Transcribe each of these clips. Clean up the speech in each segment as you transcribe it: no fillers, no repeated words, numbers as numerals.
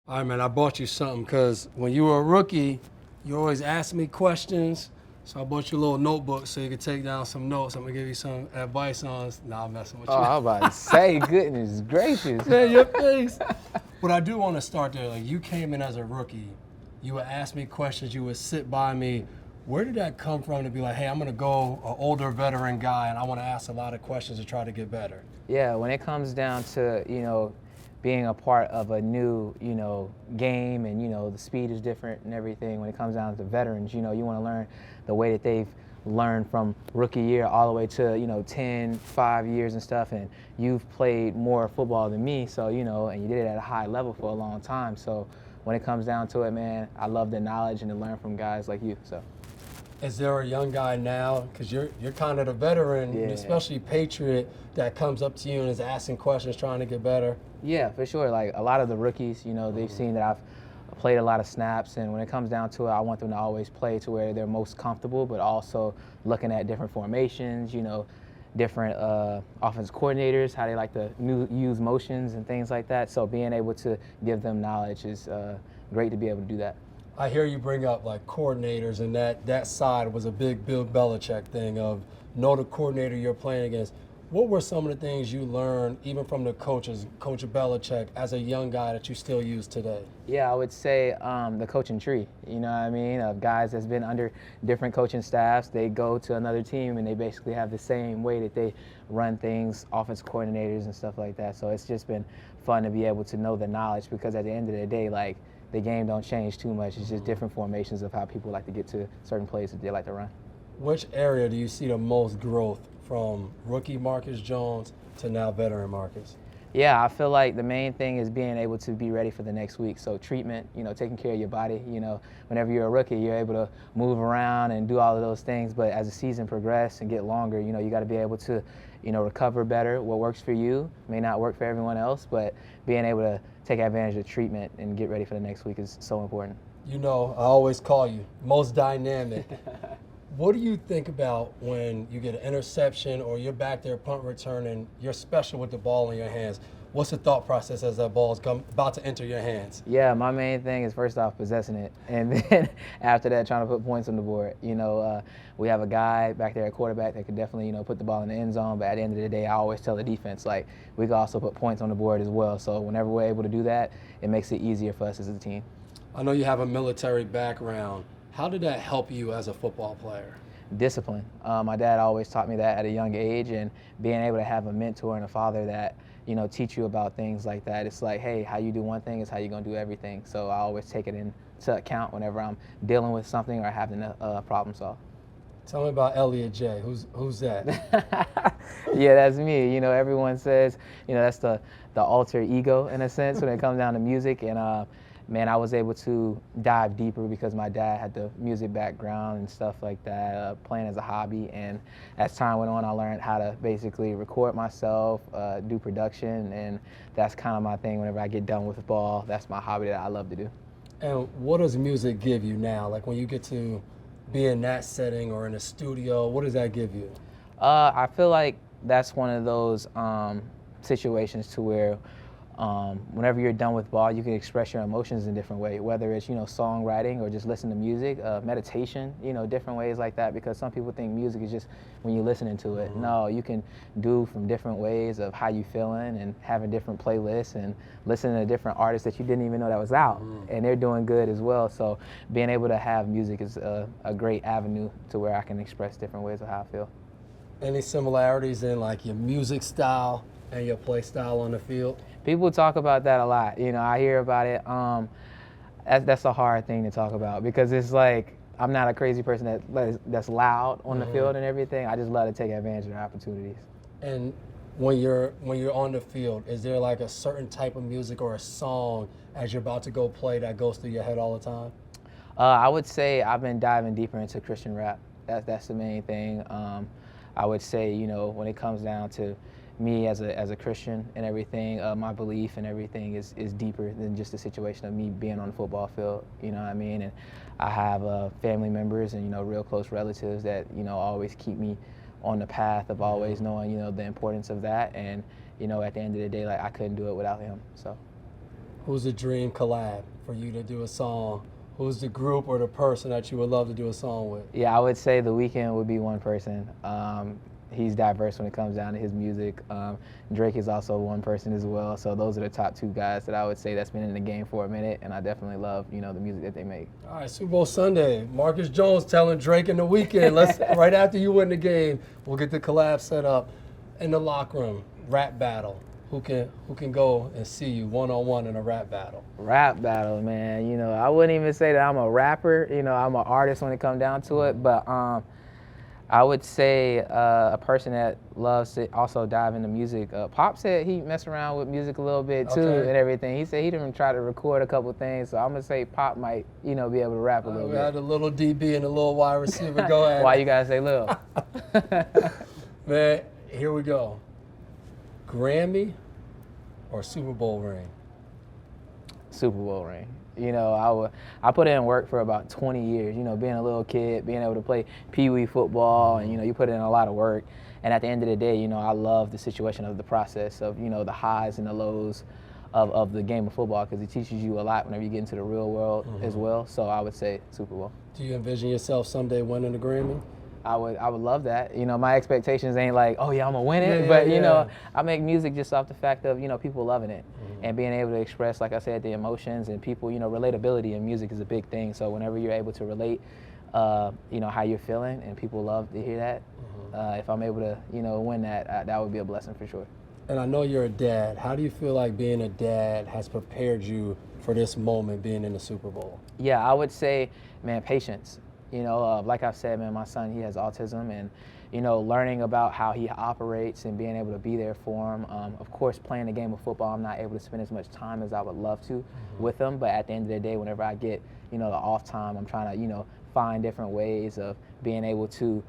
All right, man, I bought you something because when you were a rookie, you always asked me questions. So I bought you a little notebook so you could take down some notes. I'm going to give you some advice on. Nah, I'm messing with Oh, you. I was about to say, goodness gracious. Man, your face. But I do want to start there. Like, you came in as a rookie. You would ask me questions. You would sit by me. Where did that come from to be like, hey, I'm going to go an older veteran guy and I want to ask a lot of questions to try to get better? Yeah, when it comes down to, being a part of a new, game and, the speed is different and everything. When it comes down to veterans, you want to learn the way that they've learned from rookie year all the way to, 10, 5 years and stuff. And you've played more football than me, so, and you did it at a high level for a long time. So when it comes down to it, man, I love the knowledge and to learn from guys like you, so. Is there a young guy now, because you're kind of the veteran, Yeah. especially Patriot, that comes up to you and is asking questions, trying to get better? Yeah, for sure. Like a lot of the rookies, they've seen that I've played a lot of snaps, and when it comes down to it, I want them to always play to where they're most comfortable, but also looking at different formations, different offensive coordinators, how they like to use motions and things like that. So being able to give them knowledge is great to be able to do that. I hear you bring up like coordinators, and that side was a big Bill Belichick thing of know the coordinator you're playing against. What were some of the things you learned, even from the coaches, Coach Belichick, as a young guy that you still use today? Yeah, I would say the coaching tree, you know what I mean? Of guys that's been under different coaching staffs, they go to another team and they basically have the same way that they run things, offensive coordinators and stuff like that. So it's just been fun to be able to know the knowledge, because at the end of the day, like, the game don't change too much. It's just different formations of how people like to get to certain plays that they like to run. Which area do you see the most growth from rookie Marcus Jones to now veteran Marcus? Yeah, I feel like the main thing is being able to be ready for the next week. So treatment, taking care of your body. Whenever you're a rookie, you're able to move around and do all of those things. But as the season progresses and get longer, you got to be able to, recover better. What works for you may not work for everyone else, but being able to take advantage of treatment and get ready for the next week is so important. I always call you most dynamic. What do you think about when you get an interception or you're back there punt return and you're special with the ball in your hands? What's the thought process as that ball is about to enter your hands? Yeah, my main thing is first off possessing it, and then after that trying to put points on the board. We have a guy back there at quarterback that could definitely put the ball in the end zone, but at the end of the day, I always tell the defense, like, we can also put points on the board as well. So whenever we're able to do that, it makes it easier for us as a team. I know you have a military background. How did that help you as a football player? Discipline. My dad always taught me that at a young age, and being able to have a mentor and a father that teach you about things like that. It's like, hey, how you do one thing is how you're gonna do everything. So I always take it into account whenever I'm dealing with something or having a problem solve. Tell me about Elliot J. Who's that? Yeah, that's me. Everyone says that's the alter ego in a sense when it comes down to music, and man, I was able to dive deeper because my dad had the music background and stuff like that, playing as a hobby. And as time went on, I learned how to basically record myself, do production, and that's kind of my thing. Whenever I get done with the ball, that's my hobby that I love to do. And what does music give you now? Like when you get to be in that setting or in a studio, what does that give you? I feel like that's one of those situations to where whenever you're done with ball, you can express your emotions in different ways, whether it's, songwriting or just listen to music, meditation, different ways like that, because some people think music is just when you're listening to it. Mm-hmm. No, you can do from different ways of how you feeling and having different playlists and listening to different artists that you didn't even know that was out, and they're doing good as well. So being able to have music is a great avenue to where I can express different ways of how I feel. Any similarities in like your music style and your play style on the field? People talk about that a lot. I hear about it. That's a hard thing to talk about because it's like I'm not a crazy person that's loud on the field and everything. I just love to take advantage of the opportunities. And when you're on the field, is there like a certain type of music or a song as you're about to go play that goes through your head all the time? I would say I've been diving deeper into Christian rap. That's the main thing. I would say, when it comes down to me as a Christian and everything, my belief and everything is deeper than just the situation of me being on the football field, you know what I mean? And I have family members and, real close relatives that, always keep me on the path of always knowing, the importance of that. And, at the end of the day, like, I couldn't do it without him, so. Who's the dream collab for you to do a song? Who's the group or the person that you would love to do a song with? Yeah, I would say The Weeknd would be one person. He's diverse when it comes down to his music. Drake is also one person as well. So those are the top two guys that I would say that's been in the game for a minute, and I definitely love, the music that they make. All right, Super Bowl Sunday. Marcus Jones telling Drake and The Weeknd, let's right after you win the game, we'll get the collab set up in the locker room. Rap battle. Who can go and see you one-on-one in a rap battle? Rap battle, man. I wouldn't even say that I'm a rapper. I'm an artist when it comes down to it, but I would say a person that loves to also dive into music. Pop said he messed around with music a little bit too and everything. He said he didn't try to record a couple things, so I'm gonna say Pop might, be able to rap a little bit. We had a little DB and a little wide receiver. Go ahead. Why you gotta say little? Man, here we go. Grammy or Super Bowl ring? Super Bowl ring. I put in work for about 20 years, being a little kid, being able to play Pee-wee football, and, you put in a lot of work. And at the end of the day, I love the situation of the process of, the highs and the lows of the game of football, because it teaches you a lot whenever you get into the real world as well. So I would say Super Bowl. Do you envision yourself someday winning the Grammy? I would love that. My expectations ain't like, oh yeah, I'm gonna win it. But I make music just off the fact of, people loving it and being able to express, like I said, the emotions and people, relatability in music is a big thing. So whenever you're able to relate, how you're feeling and people love to hear that, if I'm able to, win that, that would be a blessing for sure. And I know you're a dad. How do you feel like being a dad has prepared you for this moment being in the Super Bowl? Yeah, I would say, man, patience. Like I've said, man, my son, he has autism, and, learning about how he operates and being able to be there for him. Of course, playing the game of football, I'm not able to spend as much time as I would love to with him, but at the end of the day, whenever I get, the off time, I'm trying to, find different ways of being able to,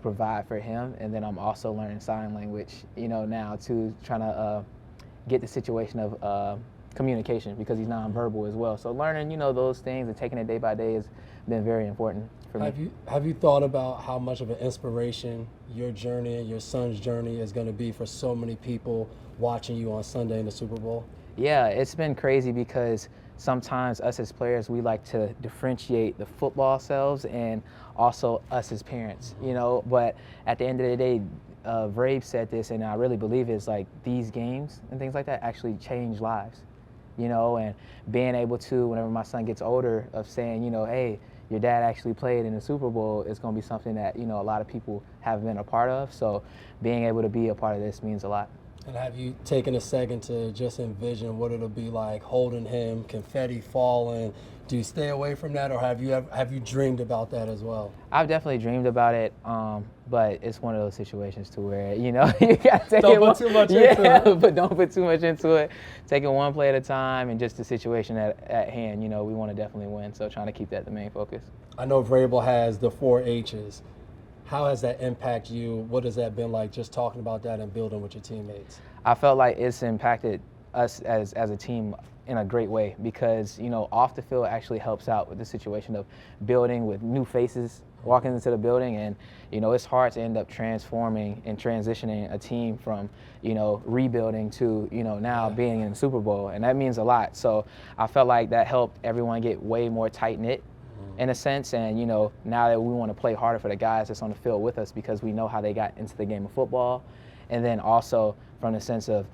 provide for him. And then I'm also learning sign language, now too, trying to get the situation of communication, because he's nonverbal as well. So learning, those things and taking it day by day has been very important for me. Have you thought about how much of an inspiration your journey and your son's journey is going to be for so many people watching you on Sunday in the Super Bowl? Yeah, it's been crazy because sometimes us as players, we like to differentiate the football selves and also us as parents, but at the end of the day, Vrave said this, and I really believe it's like these games and things like that actually change lives. And being able to, whenever my son gets older, of saying, hey, your dad actually played in the Super Bowl, is going to be something that, a lot of people have been a part of. So being able to be a part of this means a lot. And have you taken a second to just envision what it'll be like holding him, confetti falling? Do you stay away from that, or have you dreamed about that as well? I've definitely dreamed about it, but it's one of those situations to where, you got to take don't put too much into it. But don't put too much into it. Take it one play at a time, and just the situation at hand, we want to definitely win. So trying to keep that the main focus. I know Vrabel has the 4 H's. How has that impacted you? What has that been like, just talking about that and building with your teammates? I felt like it's impacted us as a team in a great way, because off the field actually helps out with the situation of building with new faces walking into the building, and it's hard to end up transforming and transitioning a team from rebuilding to now being in the Super Bowl, and that means a lot. So I felt like that helped everyone get way more tight knit in a sense, and now that we want to play harder for the guys that's on the field with us, because we know how they got into the game of football, and then also from the sense of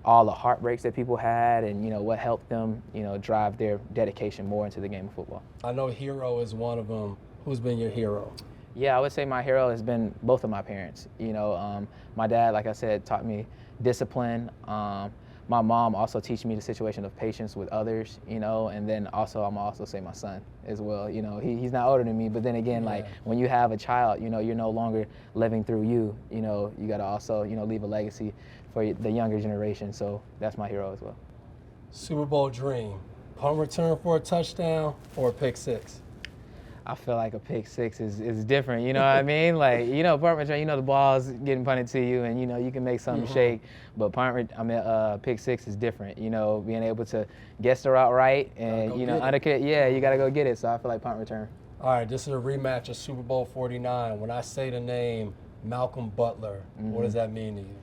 all the heartbreaks that people had, and what helped them drive their dedication more into the game of football. I know hero is one of them. Who's been your hero? Yeah, I would say my hero has been both of my parents. My dad, like I said, taught me discipline. My mom also teach me the situation of patience with others, and then also I'm also say my son as well. He's not older than me, but then again, like when you have a child, you're no longer living through you. You got to also leave a legacy for the younger generation. So that's my hero as well. Super Bowl dream: punt return for a touchdown or a pick six? I feel like a pick six is different, you know what I mean? Like, punt return, the ball's getting punted to you, and you can make something shake. But pick six is different. Being able to guess the route right and undercut. Yeah, you got to go get it. So I feel like punt return. All right, this is a rematch of Super Bowl 49. When I say the name Malcolm Butler, what does that mean to you?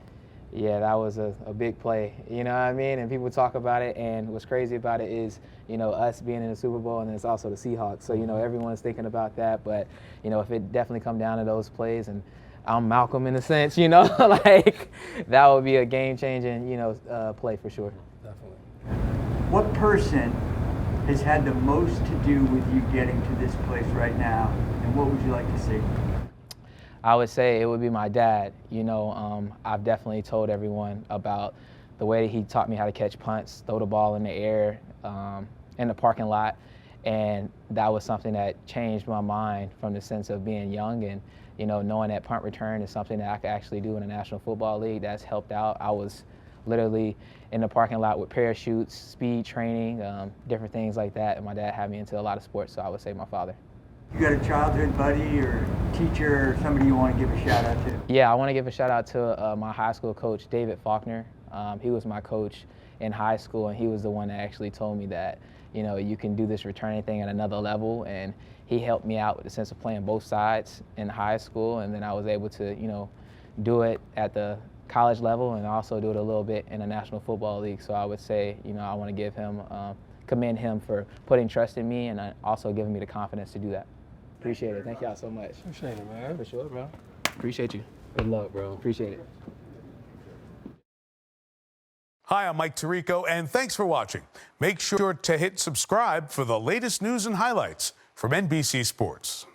Yeah, that was a big play. You know what I mean? And people talk about it, and what's crazy about it is, us being in the Super Bowl, and it's also the Seahawks. So, everyone's thinking about that. But, if it definitely come down to those plays, and I'm Malcolm in a sense, like that would be a game-changing, play for sure. Definitely. What person has had the most to do with you getting to this place right now, and what would you like to see? I would say it would be my dad. I've definitely told everyone about the way that he taught me how to catch punts, throw the ball in the air, in the parking lot. And that was something that changed my mind from the sense of being young and, knowing that punt return is something that I could actually do in the National Football League. That's helped out. I was literally in the parking lot with parachutes, speed training, different things like that. And my dad had me into a lot of sports, so I would say my father. You got a childhood buddy or teacher or somebody you want to give a shout out to? Yeah, I want to give a shout out to my high school coach, David Faulkner. He was my coach in high school, and he was the one that actually told me that, you can do this returning thing at another level. And he helped me out with the sense of playing both sides in high school, and then I was able to, do it at the college level and also do it a little bit in the National Football League. So I would say, I want to give him, commend him for putting trust in me and also giving me the confidence to do that. Appreciate it. Thank y'all so much. Appreciate it, man. For sure, bro. Appreciate you. Good luck, bro. Appreciate it. Hi, I'm Mike Tirico, and thanks for watching. Make sure to hit subscribe for the latest news and highlights from NBC Sports.